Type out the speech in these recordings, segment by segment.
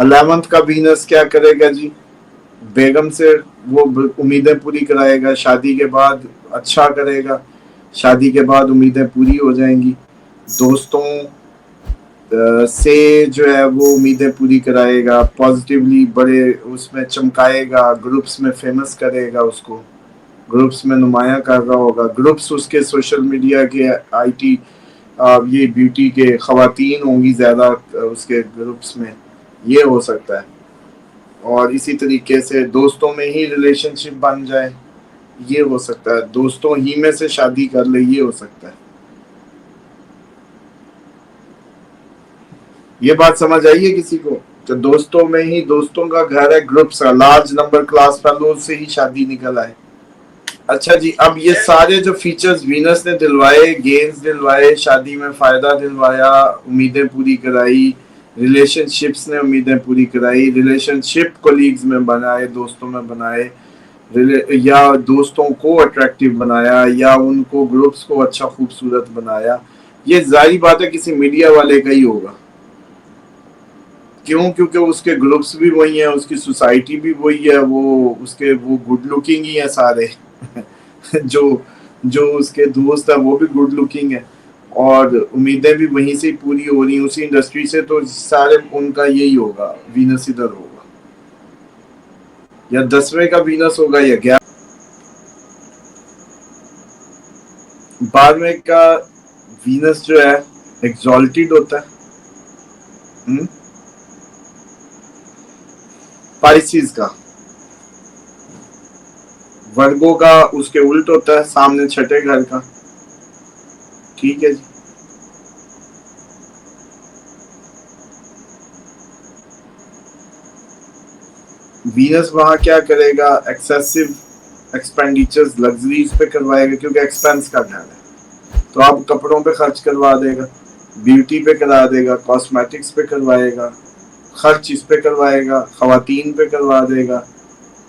11th کا Venice کیا کرے گا جی؟ بیگم سے وہ امیدیں پوری کرائے گا، شادی کے بعد اچھا کرے گا، شادی کے بعد امیدیں پوری ہو جائیں گی، دوستوں سے جو ہے وہ امیدیں پوری کرائے گا، پازیٹیولی بڑے اس میں چمکائے گا، گروپس میں فیمس کرے گا، اس کو گروپس میں نمایاں کر رہا ہوگا، گروپس اس کے سوشل میڈیا کے آئی ٹی یہ بیوٹی کے خواتین ہوں گی زیادہ اس کے گروپس میں، یہ ہو سکتا ہے۔ اور اسی طریقے سے دوستوں میں ہی ریلیشن شپ بن جائے، یہ ہو سکتا ہے، دوستوں ہی میں سے شادی کر لے، یہ ہو سکتا ہے۔ یہ بات سمجھ آئیے کسی کو کہ دوستوں میں ہی، دوستوں کا گھر ہے، groups large number class fellows سے ہی شادی نکل آئے۔ اچھا جی، اب یہ سارے جو فیچرز وینس نے دلوائے، گینز دلوائے، شادی میں فائدہ دلوایا، امیدیں پوری کرائی، ریلیشن شپس نے امیدیں پوری کرائی، ریلیشن شپ کولیگز میں بنائے، دوستوں میں بنائے، یا دوستوں کو اٹریکٹیو بنایا، یا ان کو گروپس کو اچھا خوبصورت بنایا، یہ ظاہری بات ہے کسی میڈیا والے کا ہی ہوگا۔ کیوں؟ کیونکہ اس کے گروپس بھی وہی ہیں، اس کی سوسائٹی بھی وہی ہے، وہ اس کے وہ گڈ لکنگ ہی ہیں سارے جو جو اس کے دوست ہیں وہ بھی گڈ لکنگ ہیں، اور امیدیں بھی وہیں سے پوری ہو رہی ہیں اسی انڈسٹری سے، تو سارے ان کا یہی ہوگا، وینس ادھر ہوگا، یا 10ویں کا وینس ہوگا یا 12ویں کا وینس جو ہے ایگزالٹیڈ ہوتا ہے، پائسیز کا، ورگو کا اس کے الٹ ہوتا ہے، سامنے چھٹے گھر کا، ٹھیک ہے جی۔ وینس وہاں کیا کرے گا؟ ایکسیسو ایکسپینڈیچرز لگژریز پہ کروائے گا، کیونکہ ایکسپینس کا گھر ہے، تو اب کپڑوں پہ خرچ کروا دے گا، بیوٹی پہ کروا دے گا، کاسمیٹکس پہ کروائے گا، خرچ اس پہ کروائے گا، خواتین پہ کروا دے گا،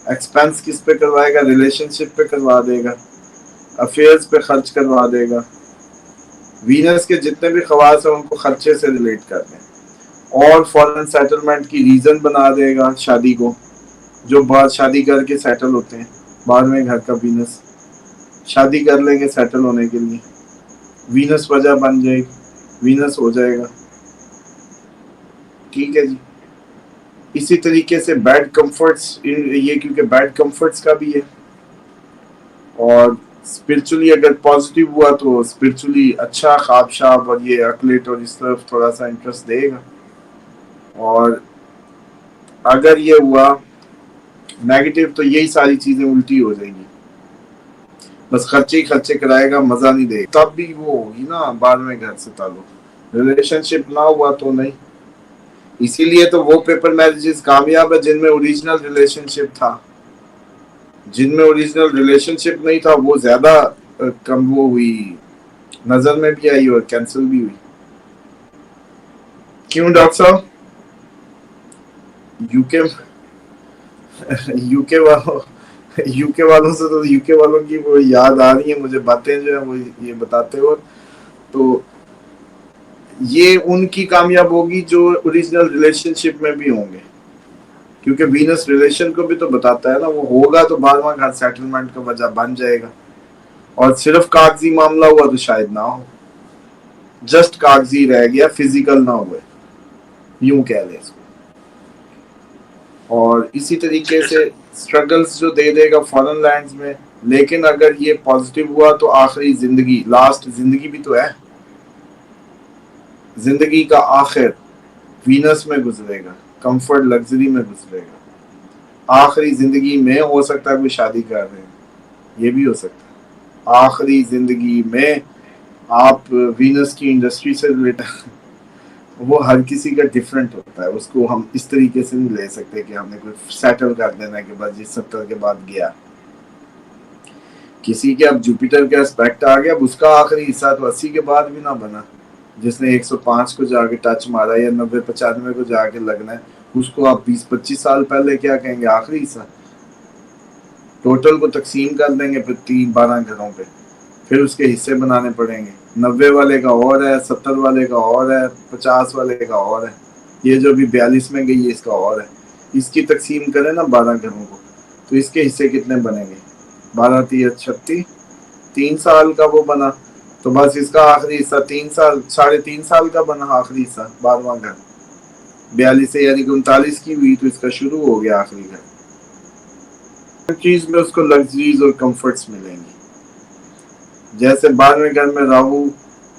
ایکسپینس کس پہ کروائے گا؟ ریلیشن شپ پہ کروا دے گا، افیئرز پہ خرچ کروا دے گا۔ وینس کے جتنے بھی خواص ہیں ان کو خرچے سے ریلیٹ کر دیں، اور فورن سیٹلمنٹ کی ریزن بنا دے گا شادی کو، جو بعد شادی کر کے سیٹل ہوتے ہیں، 12ویں گھر کا وینس شادی کر لیں گے سیٹل ہونے کے لیے، وینس وجہ بن جائے گی، وینس ہو جائے گا، ٹھیک ہے جی۔ اسی طریقے سے بیڈ کمفرٹس، یہ کیونکہ بیڈ کمفرٹس کا بھی ہے، اور اسپرچولی اگر پازیٹیو ہوا تو اسپرچولی اچھا خواب شاب اور یہ عقلت اور اس طرف تھوڑا سا انٹرسٹ دے گا، اور اگر یہ ہوا نیگیٹو تو یہی ساری چیزیں الٹی ہو جائیں گی، بس خرچے ہی خرچے کرائے گا، مزہ نہیں دے گا، تب بھی وہ ہوگی نا 12ویں گھر سے تعلق، ریلیشن شپ نہ ہوا تو نہیں۔ اسی لیے تو وہ پیپر میرجز کامیاب ہے جن میں اوریجنل ریلیشن شپ تھا، جن میں اوریجنل ریلیشن شپ نہیں تھا وہ زیادہ کم وہ ہوئی، نظر میں بھی آئی اور کینسل بھی ہوئی۔ کیوں ڈاکٹر صاحب؟ یو کے یو کے والوں یو کے والوں سے تو یو کے والوں کی وہ یاد آ رہی ہیں مجھے باتیں جو ہیں وہ یہ بتاتے ہو، تو یہ ان کی کامیاب ہوگی جو اوریجنل ریلیشن شپ میں بھی ہوں گے، کیونکہ وینس ریلیشن کو بھی تو بتاتا ہے نا، وہ ہوگا تو 12واں گھر سیٹلمنٹ کا وجہ بن جائے گا، اور صرف کاغذی معاملہ ہوا تو شاید نہ ہو، جسٹ کاغذی رہ گیا، فزیکل نہ ہوئے، یوں کہہ لیں اس کو۔ اور اسی طریقے سے سٹرگلز جو دے دے گا فارن لینڈز میں، لیکن اگر یہ پازیٹیو ہوا تو آخری زندگی، لاسٹ زندگی بھی تو ہے، زندگی کا آخر وینس میں گزرے گا، کمفرٹ لگژری میں گزرے گا، آخری زندگی میں ہو سکتا ہے کوئی شادی کر رہے ہیں، یہ بھی ہو سکتا ہے آخری زندگی میں آپ وینس کی انڈسٹری سے ریلیٹڈ، وہ ہر کسی کا ڈیفرنٹ ہوتا ہے، اس کو ہم اس طریقے سے نہیں لے سکتے کہ ہم نے کوئی سیٹل کر دینا کہ بس جی 70 کے بعد گیا، کسی کے اب جوپیٹر کے اسپیکٹ آ گیا، اب اس کا آخری حصہ تو 80 کے بعد بھی نہ بنا، جس نے 105 کو جا کے ٹچ مارا یا 90-95 کو جا کے لگنا ہے، اس کو آپ 20-25 سال پہلے کیا کہیں گے آخری حصہ، ٹوٹل کو تقسیم کر دیں گے پھر 12 گھروں پہ، پھر اس کے حصے بنانے پڑیں گے، 90 والے کا اور ہے، 70 والے کا اور ہے، 50 والے کا اور ہے، یہ جو ابھی 42 میں گئی ہے اس کا اور ہے. اس کی تقسیم کریں نا 12 گھروں کو تو اس کے حصے کتنے بنیں گے؟ 12 3 36 3 سال کا وہ بنا. تو بس اس کا آخری حصہ 3 سال 3.5 سال کا بنا آخری حصہ 12واں گھر. 42 سے یعنی کہ 39 کی ہوئی تو اس کا شروع ہو گیا آخری گھر. ہر چیز میں اس کو لگژریز اور کمفرٹس ملیں گی. جیسے 12ویں گھر میں راہو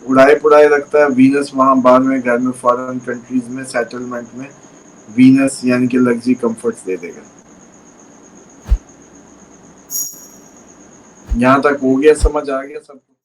اڑائے پڑائے رکھتا ہے، وینس وہاں 12ویں گھر میں فارن کنٹریز میں سیٹلمنٹ میں وینس یعنی کہ لگژری کمفرٹس دے دے گا. یہاں تک ہو گیا، سمجھ آ گیا سب کو؟